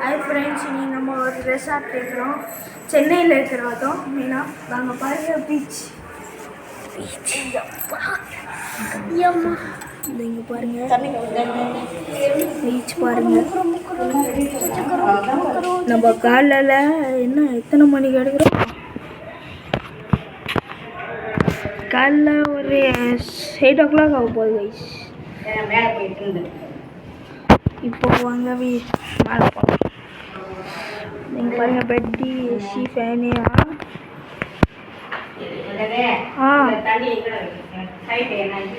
Hi friends, இன்னைக்கு நம்ம ஒரு ரெசார்ட் இருக்கிறோம். சென்னையில் இருக்கிறோம். அதுவும் மெயினாக நாங்கள் பாருங்க பீச் இங்கே பாருங்க பீச் பாருங்க. நம்ம காலையில் என்ன எத்தனை மணிக்கு எடுக்கிறோம்? காலைல ஒரு 8 o'clock ஆக போகுது கைஸ். மேலே போயிட்டு இருந்து இப்போ வாங்க மேலே போகலாம். நீங்கள் பாருங்கள் பெட்டி ஏசி ஃபேனு.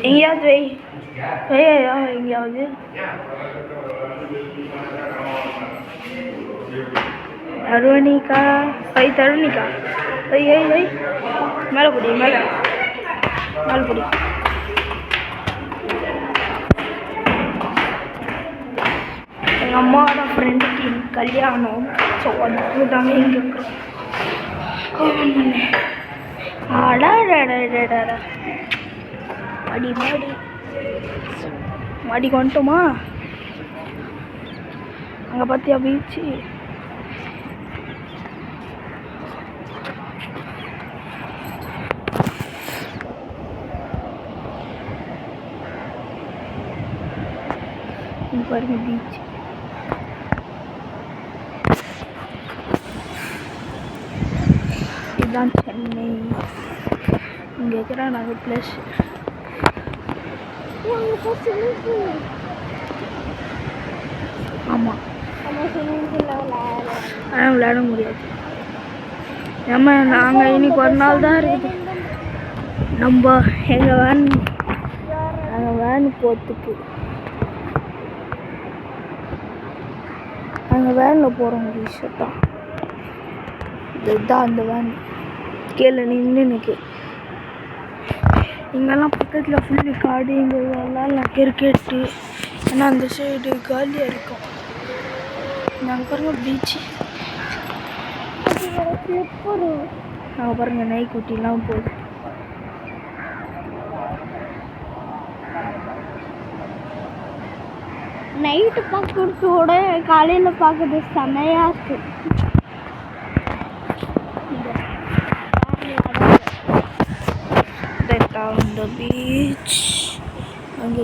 எங்கேயாவது வையா எங்கேயாவது தருவணிக்கா தருவணிக்கா மேலே பிடி மேலே பிடி. எங்கள் அம்மாவோட ஃப்ரெண்டுக்கு கல்யாணம். ஸோ அதுக்கு தாங்க இங்கே இருக்கிறோம். மாடிக்கு வந்துட்டோமா? அங்கே பார்த்தியா பீச்சு? பாருங்க பீச். இதுதான் சென்னை. இங்கே இருக்கிற நாங்கள் ப்ளஸ் ஆமாம், ஆனால் விளையாட முடியாது. நாங்கள் இன்னைக்கு ஒரு நாள் தான் இருக்குது. நம்ம எங்கள் வேன் போகிறதுக்கு நாங்கள் வேனில் போகிறோம். விஷயத்தான் இதுதான் அந்த வேன். கீழே நின்று இங்கெல்லாம் பக்கத்தில் ஃபுல்லு காடு. இங்கே எல்லாம் கிரிக்கெட்டு. ஏன்னா அந்த சைடு காலியாக இருக்கும். நாங்கள் பாருங்கள் பீச்சு. நாங்கள் பாருங்கள் நாய்க்குட்டிலாம் போகுது. நைட்டு பார்க்கறதோட காலையில் பார்க்குறது செமையாக இருக்கு. இந்த பீச் அங்கே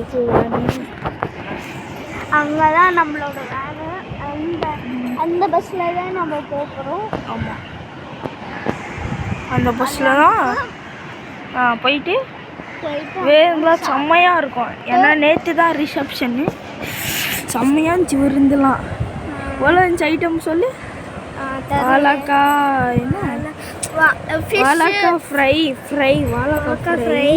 தான் நம்மளோட வேலை. அந்த பஸ்ஸில் தான் நம்ம போகிறோம். ஆமாம், அந்த பஸ்ஸில் தான் போயிட்டு வேறுலாம் செம்மையாக இருக்கும். ஏன்னா நேற்று தான் ரிசப்ஷனு. செம்மையாக இருந்துச்சு விருந்துலாம். எவ்வளோ இருந்துச்சு ஐட்டம் சொல்லு? வாழைக்கா என்ன வாழைக்கா ஃப்ரை வாழைக்கா ஃப்ரை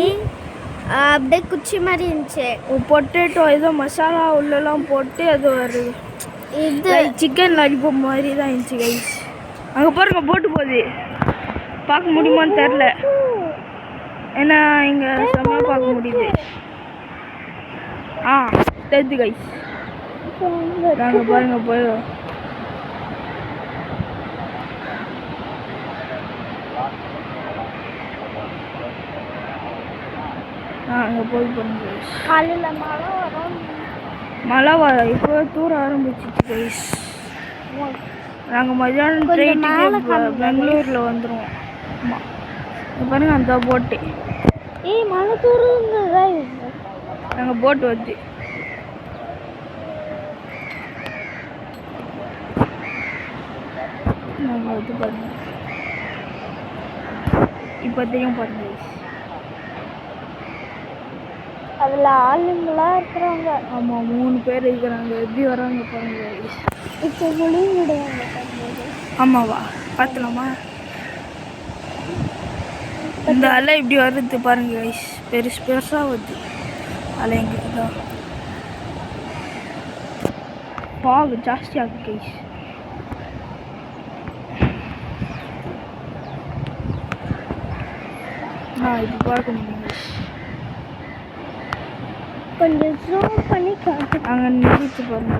அப்படியே குச்சி மாதிரி இருந்துச்சு. பொட்டேட்டோ ஏதோ மசாலா உள்ளெல்லாம் போட்டு அது ஒரு இது சிக்கன் லாலிபாப் மாதிரி தான் இருந்துச்சு கைஸ். அங்கே பாருங்க போட்டு போகுது. பார்க்க முடியுமான்னு தெரில. ஏன்னா இங்கே செம்மையாக பார்க்க முடியுது. தெரியுது கைஸ். நாங்கள் பாருங்க போயிடும். அங்கே போய் பண்ணுங்க. காலையில் மழை வரும். மழை வரும். இப்போ தூர ஆரம்பிச்சிச்சு கைஸ். நாங்கள் மதியானம் ட்ரெயினுக்கு பெங்களூரில் வந்துடுவோம். ஆமாம், பாருங்க அந்த போட்டு. மழை தூருங்க. நாங்கள் போட்டு வந்து நாங்கள் வந்து பாருங்க. இப்போ தெரியும் பாருங்க. அதில் ஆளுங்களாக இருக்கிறாங்க. ஆமாம், 3 பேர் இருக்கிறாங்க. எப்படி வராங்க பாருங்க. இப்போ முடியும் கிடையாது. ஆமாவா? பார்த்துலாமா? இந்த அலை இப்படி வருது பாருங்க கைஸ். பெருசாக வருது அலைங்க. தான் ஃபாக் ஜாஸ்தியாகுது கைஸ். இது பார்க்க முடியும். கொஞ்சம் ஜூம் பண்ணி காட்டு. அங்கே நிறுத்தி பாருங்க.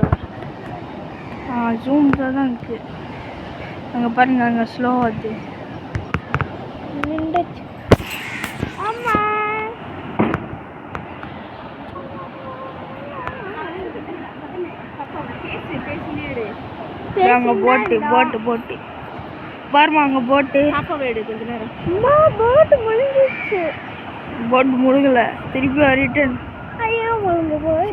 ஜூம்ஸாக தான் இருக்குது. அங்கே பாருங்க, அங்கே ஸ்லோ ஆகுது. நின்றுச்சு. ஆமாம், அங்கே போட்டு பாருமா அங்கே போட்டு அம்மா போட்டு முழுங்கிடுச்சு. போட்டு முழுகலை திருப்பி ரிட்டன் ஐயோ முழுங்க போய்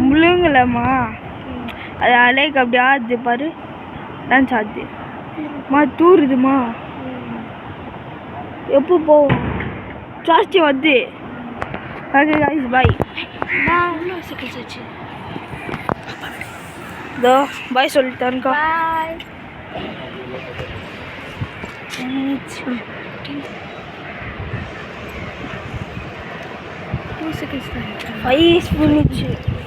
முழுங்கலம்மா அது அலைக்கு அப்படி ஆகுது பாரு டான்ஸ் ஆகுது மா தூருதுமா எப்போ போவோம் ஜாஸ்தி வருது ஓகே गाइस பாய் இதோ பாய் சொல்லிட்டேன்க்கா பாய். 5 minutes